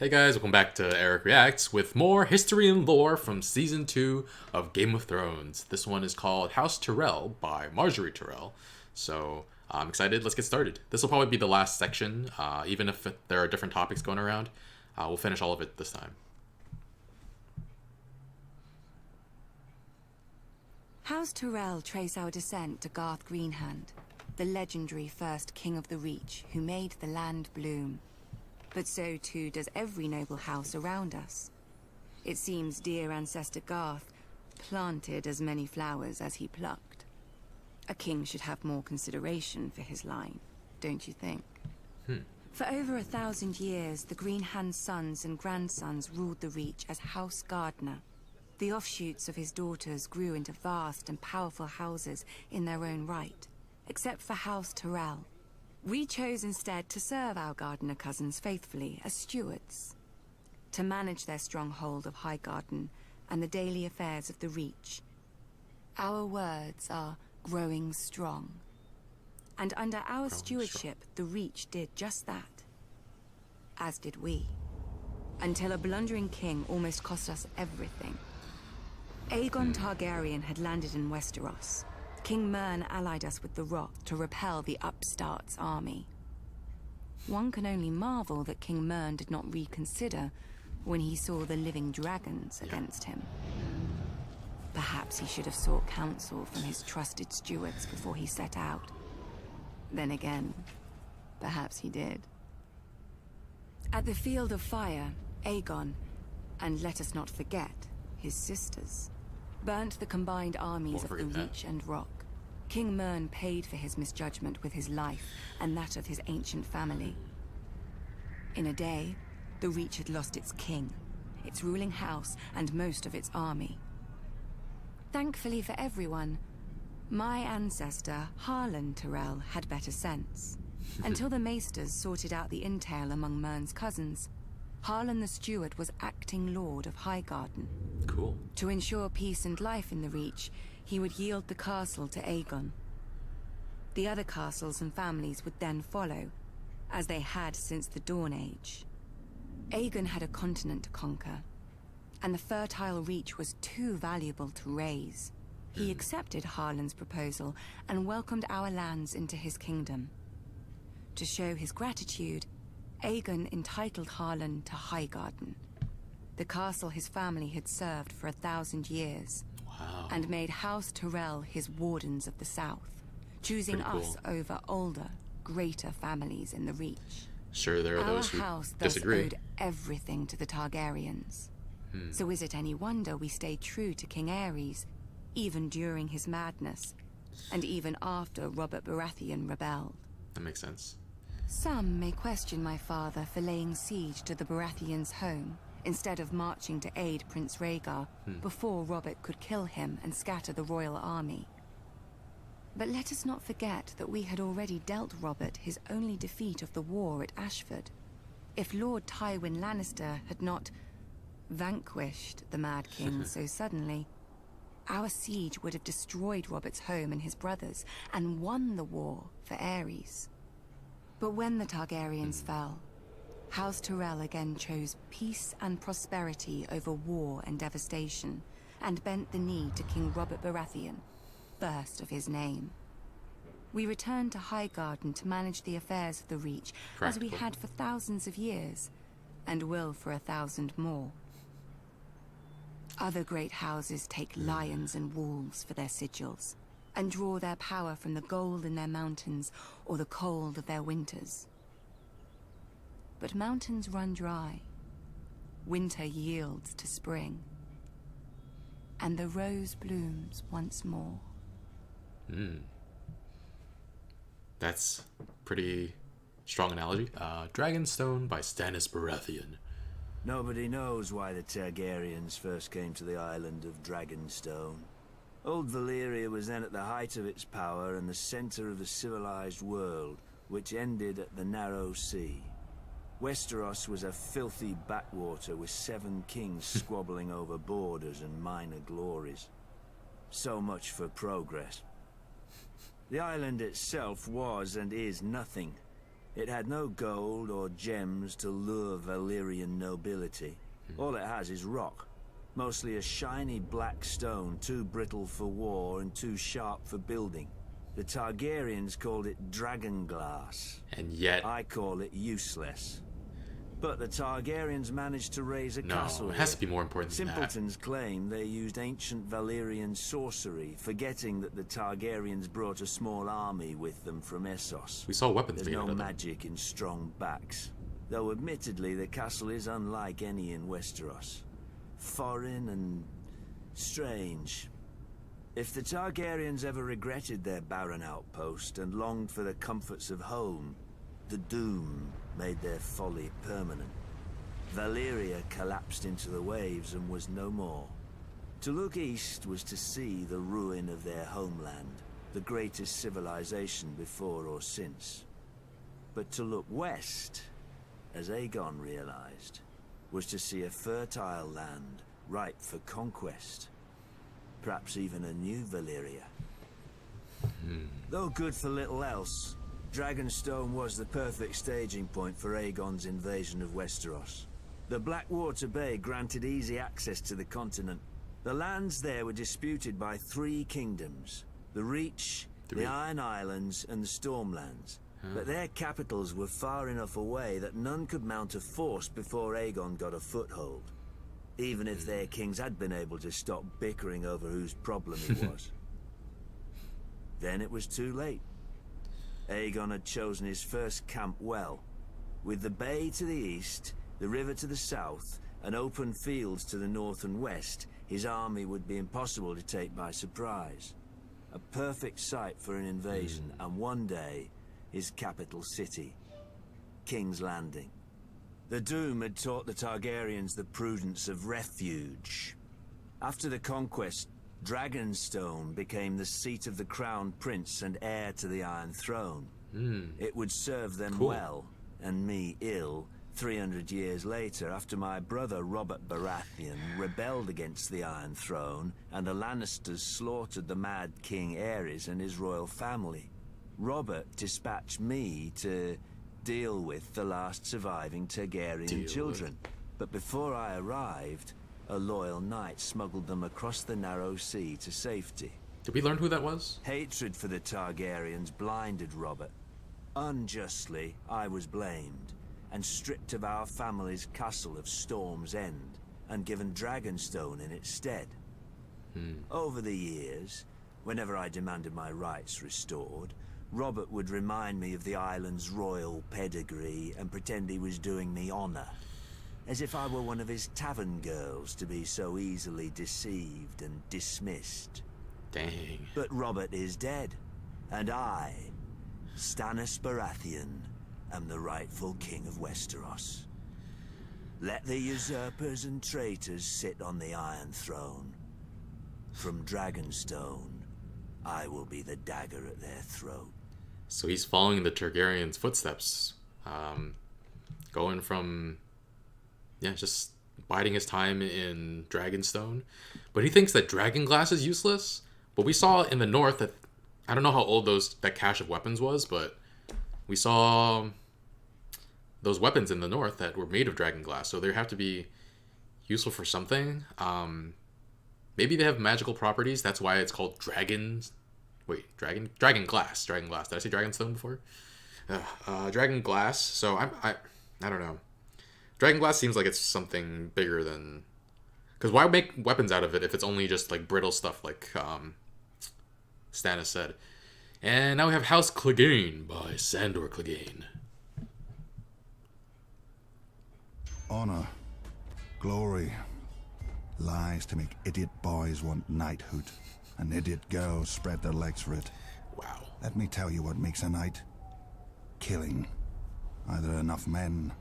Hey guys, welcome back to Eric Reacts with more history and lore from Season 2 of Game of Thrones. This one is called House Tyrell by Margaery Tyrell. So I'm excited, let's get started. This will probably be the last section, even if there are different topics going around. We'll finish all of it this time. House Tyrell trace our descent to Garth Greenhand, the legendary first king of the Reach who made the land bloom. But so too does every noble house around us. It seems dear ancestor Garth planted as many flowers as he plucked. A king should have more consideration for his line, don't you think? For over 1,000 years, the Greenhand sons and grandsons ruled the Reach as House Gardener. The offshoots of his daughters grew into vast and powerful houses in their own right, except for House Tyrell. We chose instead to serve our Gardener cousins faithfully as stewards, to manage their stronghold of Highgarden and the daily affairs of the Reach. Our words are growing strong. And under our stewardship, the Reach did just that. As did we. Until a blundering king almost cost us everything. Aegon Targaryen had landed in Westeros. King Mern allied us with the Rock to repel the upstart's army. One can only marvel that King Mern did not reconsider when he saw the living dragons against him. Perhaps he should have sought counsel from his trusted stewards before he set out. Then again, perhaps he did. At the Field of Fire, Aegon, and let us not forget, his sisters, burnt the combined armies of the Reach and Rock. King Mern paid for his misjudgment with his life and that of his ancient family. In a day, the Reach had lost its king, its ruling house, and most of its army. Thankfully for everyone, my ancestor, Halynne Tyrell, had better sense. Until the Maesters sorted out the entail among Mern's cousins, Halynne the Steward was acting lord of Highgarden. Cool. To ensure peace and life in the Reach, he would yield the castle to Aegon. The other castles and families would then follow, as they had since the Dawn Age. Aegon had a continent to conquer, and the fertile Reach was too valuable to raise. He accepted Halynne's proposal and welcomed our lands into his kingdom. To show his gratitude, Aegon entitled Halynne to Highgarden, the castle his family had served for 1,000 years. Wow. And made House Tyrell his wardens of the south, choosing us over older, greater families in the Reach. Sure, there are those who house disagree. Thus owed everything to the Targaryens. So is it any wonder we stayed true to King Aerys, even during his madness, and even after Robert Baratheon rebelled? That makes sense. Some may question my father for laying siege to the Baratheons' home, instead of marching to aid Prince Rhaegar before Robert could kill him and scatter the royal army. But let us not forget that we had already dealt Robert his only defeat of the war at Ashford. If Lord Tywin Lannister had not vanquished the Mad King so suddenly, our siege would have destroyed Robert's home and his brothers, and won the war for Aerys. But when the Targaryens fell, House Tyrell again chose peace and prosperity over war and devastation, and bent the knee to King Robert Baratheon, first of his name. We returned to Highgarden to manage the affairs of the Reach, as we had for thousands of years, and will for 1,000 more. Other great houses take lions and wolves for their sigils, and draw their power from the gold in their mountains or the cold of their winters. But mountains run dry, winter yields to spring, and the rose blooms once more. That's pretty strong analogy. Dragonstone by Stannis Baratheon. Nobody knows why the Targaryens first came to the island of Dragonstone. Old Valyria was then at the height of its power and the center of the civilized world, which ended at the Narrow Sea. Westeros was a filthy backwater with 7 kings squabbling over borders and minor glories. So much for progress. The island itself was and is nothing. It had no gold or gems to lure Valyrian nobility. All it has is rock. Mostly a shiny black stone, too brittle for war and too sharp for building. The Targaryens called it dragon glass. And yet... I call it useless. But the Targaryens managed to raise a castle No, it here. has to be more important than that. Simpletons claim they used ancient Valyrian sorcery, forgetting that the Targaryens brought a small army with them from Essos. We saw weapons There's made no out of them. magic in strong backs. Though admittedly the castle is unlike any in Westeros. Foreign and strange. If the Targaryens ever regretted their barren outpost and longed for the comforts of home, the doom made their folly permanent. Valyria collapsed into the waves and was no more. To look east was to see the ruin of their homeland, the greatest civilization before or since. But to look west, as Aegon realized, was to see a fertile land ripe for conquest. Perhaps even a new Valyria. Though good for little else, Dragonstone was the perfect staging point for Aegon's invasion of Westeros. The Blackwater Bay granted easy access to the continent. The lands there were disputed by 3 kingdoms: the Reach, the Iron Islands, and the Stormlands. But their capitals were far enough away that none could mount a force before Aegon got a foothold. Even if their kings had been able to stop bickering over whose problem it was. Then it was too late. Aegon had chosen his first camp well. With the bay to the east, the river to the south, and open fields to the north and west, his army would be impossible to take by surprise. A perfect site for an invasion, and one day, his capital city, King's Landing. The Doom had taught the Targaryens the prudence of refuge. After the conquest, Dragonstone became the seat of the crowned prince and heir to the Iron Throne. It would serve them well, and me ill, 300 years later, after my brother Robert Baratheon rebelled against the Iron Throne and the Lannisters slaughtered the Mad King Aerys and his royal family. Robert dispatched me to deal with the last surviving Targaryen children. But before I arrived, a loyal knight smuggled them across the narrow sea to safety. Did we learn who that was? Hatred for the Targaryens blinded Robert. Unjustly, I was blamed, and stripped of our family's castle of Storm's End, and given Dragonstone in its stead. Over the years, whenever I demanded my rights restored, Robert would remind me of the island's royal pedigree and pretend he was doing me honor. As if I were one of his tavern girls to be so easily deceived and dismissed. Dang. But Robert is dead, and I, Stannis Baratheon, am the rightful king of Westeros. Let the usurpers and traitors sit on the Iron Throne. From Dragonstone, I will be the dagger at their throat. So he's following the Targaryens' footsteps. Going from... yeah, just biding his time in Dragonstone. But he thinks that Dragonglass is useless. But we saw in the north that... I don't know how old that cache of weapons was, but we saw those weapons in the north that were made of Dragonglass. So they have to be useful for something. Maybe they have magical properties. That's why it's called Dragonglass. Dragonglass. Did I say Dragonstone before? Dragonglass. So I don't know. Dragonglass seems like it's something bigger than... because why make weapons out of it if it's only just like brittle stuff like Stannis said. And now we have House Clegane by Sandor Clegane. Honor, glory, lies to make idiot boys want knighthood, and idiot girls spread their legs for it. Wow. Let me tell you what makes a knight. Killing. Either enough men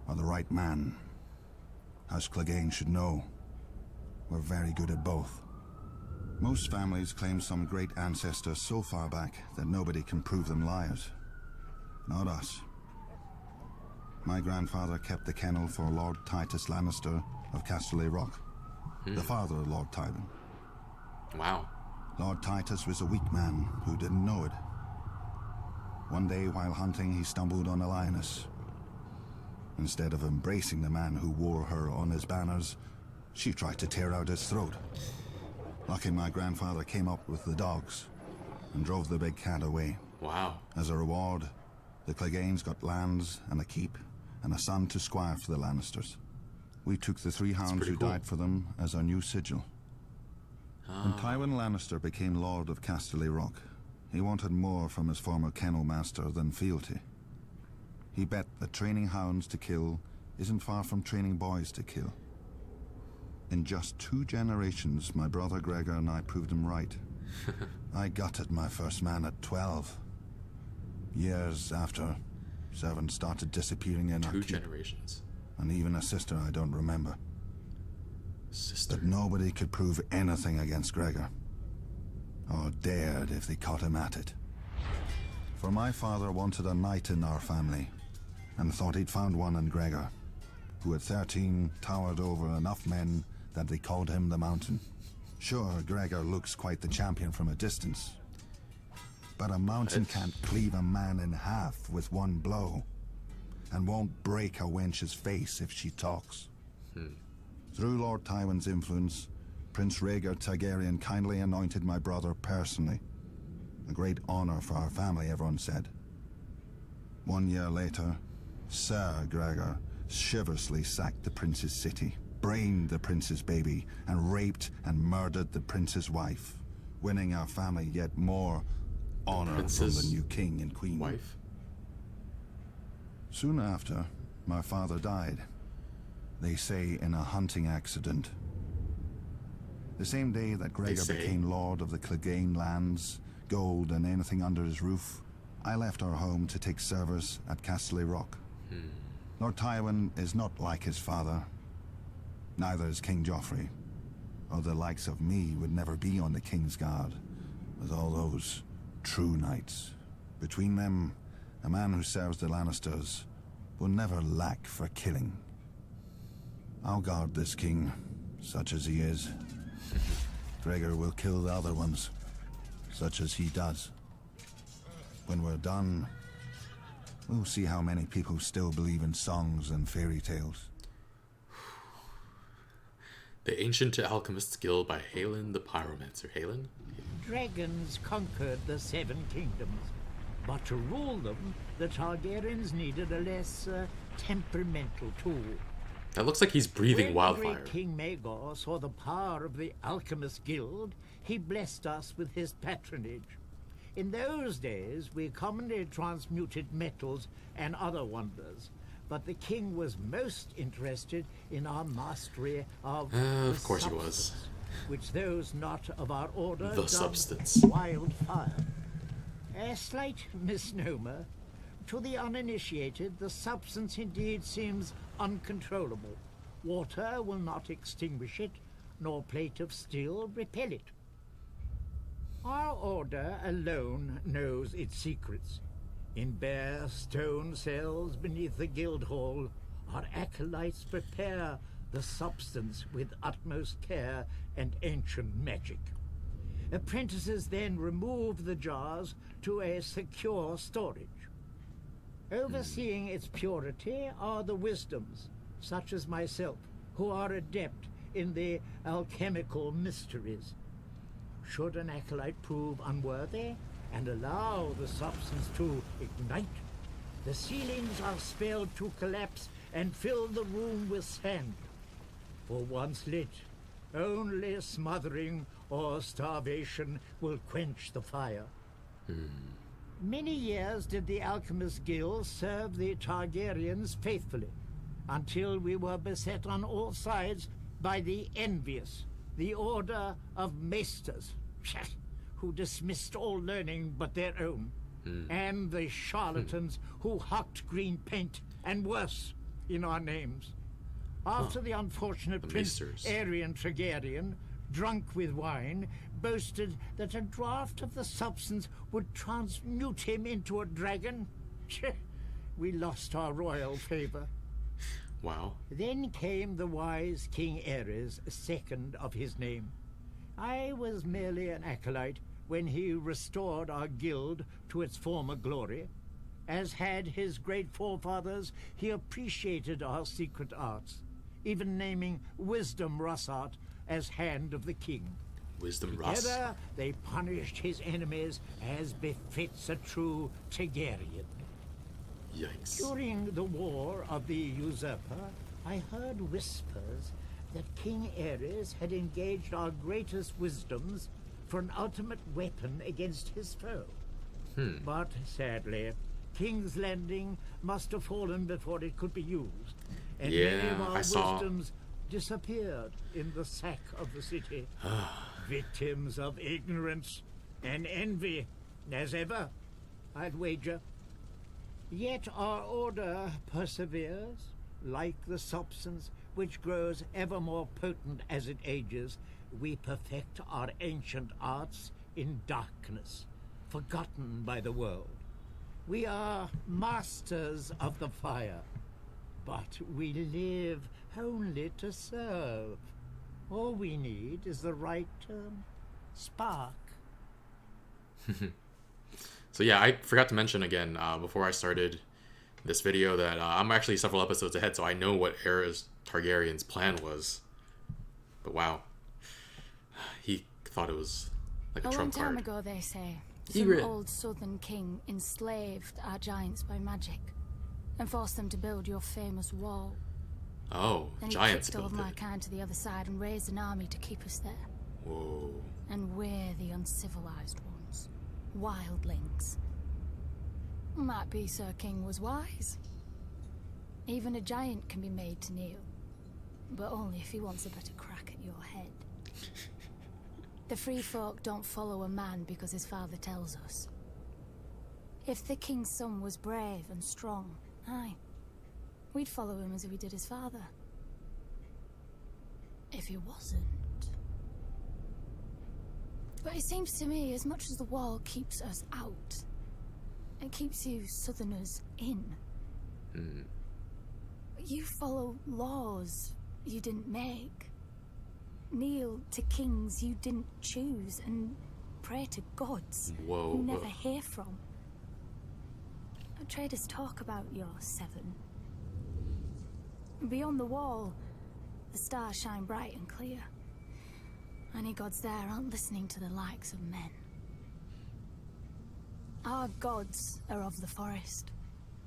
or the right man. House Clegane should know. We're very good at both. Most families claim some great ancestor so far back that nobody can prove them liars. Not us. My grandfather kept the kennel for Lord Titus Lannister of Casterly Rock, the father of Lord Tywin. Wow. Lord Titus was a weak man who didn't know it. One day while hunting, he stumbled on a lioness. Instead of embracing the man who wore her on his banners, she tried to tear out his throat. Lucky my grandfather came up with the dogs and drove the big cat away. Wow. As a reward, the Cleganes got lands and a keep and a son to squire for the Lannisters. We took the 3 hounds who cool. died for them as our new sigil. When Tywin Lannister became Lord of Casterly Rock, he wanted more from his former kennel master than fealty. He bet that training hounds to kill isn't far from training boys to kill. In just 2 generations, my brother Gregor and I proved him right. I gutted my first man at 12. Years after, servants started disappearing in our 2 keep, generations. and even a sister I don't remember. Sister. But nobody could prove anything against Gregor, or dared if they caught him at it. For my father wanted a knight in our family, and thought he'd found one in Gregor, who at 13 towered over enough men that they called him the Mountain. Sure, Gregor looks quite the champion from a distance, but a mountain can't cleave a man in half with one blow, and won't break a wench's face if she talks. Through Lord Tywin's influence, Prince Rhaegar Targaryen kindly anointed my brother personally. A great honor for our family, everyone said. 1 year later, Sir Gregor chivalrously sacked the prince's city, brained the prince's baby, and raped and murdered the prince's wife, winning our family yet more honor from the new king and queen. Wife? Soon after, my father died. They say in a hunting accident. The same day that Gregor became lord of the Clegane lands, gold and anything under his roof, I left our home to take service at Casterly Rock. Lord Tywin is not like his father. Neither is King Joffrey, or the likes of me would never be on the King's Guard, with all those true knights. Between them, a man who serves the Lannisters will never lack for killing. I'll guard this king, such as he is. Gregor will kill the other ones, such as he does. When we're done, we'll see how many people still believe in songs and fairy tales. The Ancient Alchemist's Guild by Halynne the Pyromancer. Halynne? Dragons conquered the 7 kingdoms, but to rule them, the Targaryens needed a less temperamental tool. That looks like he's breathing When wildfire. great King Maegor saw the power of the Alchemist Guild, he blessed us with his patronage. In those days, we commonly transmuted metals and other wonders, but the king was most interested in our mastery of Of course he substance, was. which those not of our order The dubbed substance. wildfire. A slight misnomer. To the uninitiated, the substance indeed seems uncontrollable. Water will not extinguish it, nor plate of steel repel it. Our order alone knows its secrets. In bare stone cells beneath the guild hall, our acolytes prepare the substance with utmost care and ancient magic. Apprentices then remove the jars to a secure storage. Overseeing its purity are the wisdoms, such as myself, who are adept in the alchemical mysteries. Should an acolyte prove unworthy and allow the substance to ignite, the ceilings are spelled to collapse and fill the room with sand. For once lit, only smothering or starvation will quench the fire. Many years did the Alchemist Guild serve the Targaryens faithfully, until we were beset on all sides by the envious, the Order of Maesters, who dismissed all learning but their own, and the charlatans who hucked green paint and worse in our names. After the unfortunate Prince Maesters. Aerion Targaryen, drunk with wine, boasted that a draught of the substance would transmute him into a dragon, we lost our royal favor. Wow. Then came the wise King Aerys, second of his name. I was merely an acolyte, when he restored our guild to its former glory. As had his great forefathers, he appreciated our secret arts, even naming Wisdom Rossart as Hand of the King. Wisdom Ross. Together, they punished his enemies as befits a true Targaryen. Yikes. During the War of the Usurper, I heard whispers that King Aerys had engaged our greatest wisdoms for an ultimate weapon against his foe. But sadly, King's Landing must have fallen before it could be used, and many of our wisdoms disappeared in the sack of the city, victims of ignorance and envy, as ever, I'd wager. Yet our order perseveres, like the substance which grows ever more potent as it ages. We perfect our ancient arts in darkness, forgotten by the world. We are masters of the fire, but we live only to serve. All we need is the right spark. So yeah, I forgot to mention again before I started this video that I'm actually several episodes ahead, so I know what Aerys Targaryen's plan was. But wow, he thought it was like a trump card. A long time ago, they say, some Ygritte. old southern king enslaved our giants by magic and forced them to build your famous wall. Oh, Then he giants kicked all built of my it. kind to the other side and raised an army to keep us there. Whoa. And we're the uncivilized ones. Wildlings. Might be Sir King was wise. Even a giant can be made to kneel. But only if he wants a better crack at your head. The free folk don't follow a man because his father tells us. If the king's son was brave and strong, aye, we'd follow him as if he did his father. If he wasn't... But it seems to me, as much as the wall keeps us out, it keeps you southerners in. You follow laws you didn't make. Kneel to kings you didn't choose, and pray to gods Whoa. you never hear from. Traders talk about your seven. Beyond the wall, the stars shine bright and clear. Any gods there aren't listening to the likes of men. Our gods are of the forest,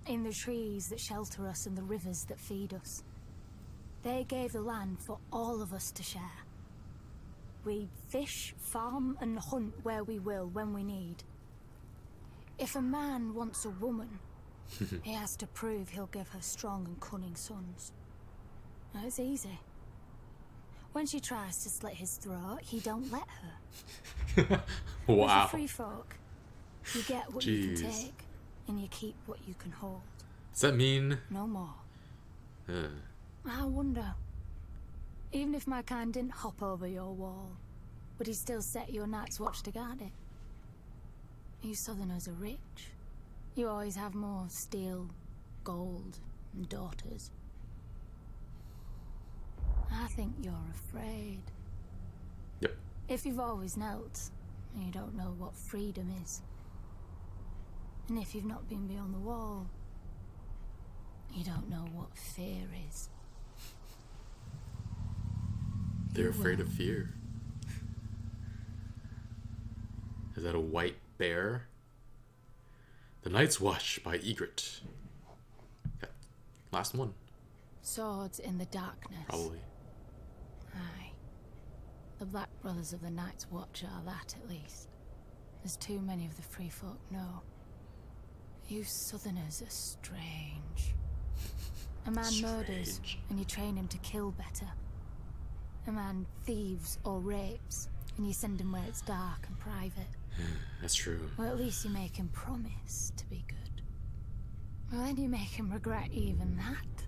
in the trees that shelter us and the rivers that feed us. They gave the land for all of us to share. We fish, farm, and hunt where we will, when we need. If a man wants a woman, he has to prove he'll give her strong and cunning sons. Now, it's easy. When she tries to slit his throat, he don't let her. With Wow. the free folk, you get what you can Jeez. take, and you keep what you can hold. Does that mean? No more. Uh, I wonder. Even if my kind didn't hop over your wall, would he still set your night's watch to guard it? You southerners are rich. You always have more steel, gold, and daughters. I think you're afraid. Yep. If you've always knelt, and you don't know what freedom is. And if you've not been beyond the wall, you don't know what fear is. They're afraid of fear. Is that a white bear? The Night's Watch by Ygritte. Okay. Last one, Swords in the darkness. probably. Aye. The Black Brothers of the Night's Watch are that, at least. As too many of the free folk know. You southerners are strange. A man murders, Strange. and you train him to kill better. A man thieves or rapes, and you send him where it's dark and private. That's true. Well, at least you make him promise to be good. Well, then you make him regret even that.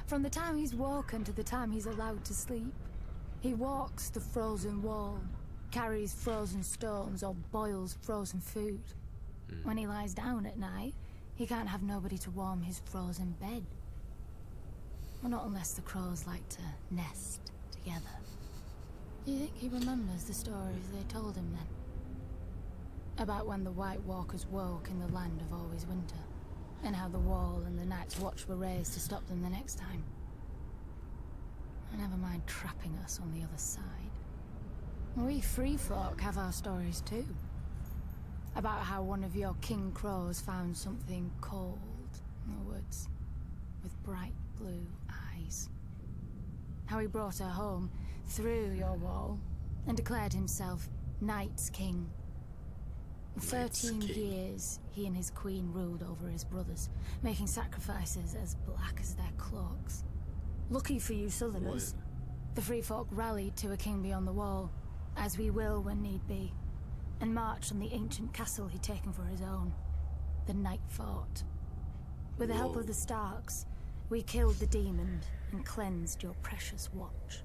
From the time he's woken to the time he's allowed to sleep, he walks the frozen wall, carries frozen stones, or boils frozen food. When he lies down at night, he can't have nobody to warm his frozen bed. Well, not unless the crows like to nest together. Do you think he remembers the stories they told him then? About when the White Walkers woke in the land of always winter, and how the Wall and the Night's Watch were raised to stop them the next time. Never mind trapping us on the other side. We free folk have our stories too. About how one of your king crows found something cold in the woods, with bright blue eyes. How he brought her home through your wall and declared himself Night's King. 13 years he and his queen ruled over his brothers, making sacrifices as black as their cloaks. Lucky for you Southerners, the free folk rallied to a king beyond the wall, as we will when need be, and marched on the ancient castle he'd taken for his own, the Night Fort. With the help of the Starks, we killed the demon and cleansed your precious watch.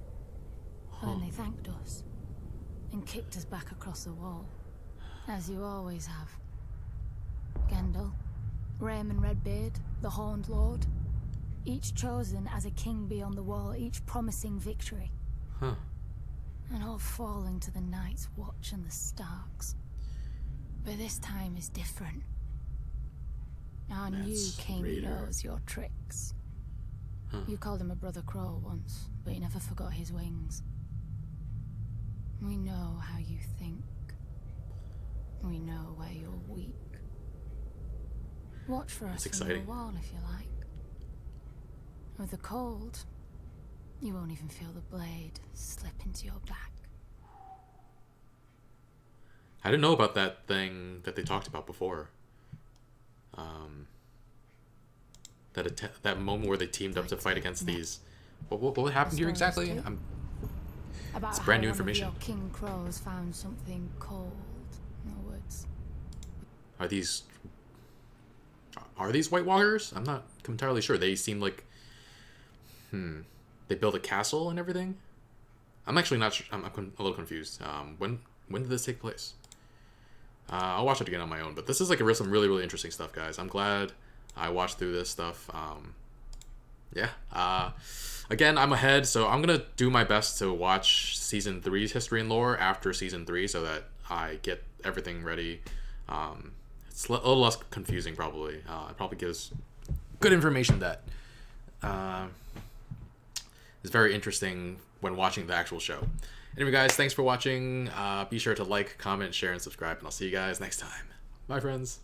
And they thanked us, and kicked us back across the wall, as you always have. Gendel, Raymond Redbeard, the Horned Lord, each chosen as a king beyond the wall, each promising victory. And all falling to the Night's Watch and the Starks. But this time is different. Our new king knows your tricks. You called him a brother crow once, but you never forgot his wings. We know how you think. We know where you're weak. Watch for us from the wall if you like. With the cold, you won't even feel the blade slip into your back. I didn't know about that thing that they talked about before. That moment where they teamed up to fight against these. What happened here exactly? It's brand new information. Your king crows found something cold in the woods. Are these White Walkers? I'm not entirely sure. They seem like they built a castle and everything. I'm actually not sure. I'm a little confused. When did this take place? I'll watch it again on my own. But this is like some really, really interesting stuff, guys. I'm glad I watched through this stuff. Again, I'm ahead, so I'm gonna do my best to watch Season 3's history and lore after Season 3 so that I get everything ready. It's a little less confusing, probably. It probably gives good information that is very interesting when watching the actual show. Anyway, guys, thanks for watching. Be sure to like, comment, share, and subscribe, and I'll see you guys next time. Bye, friends.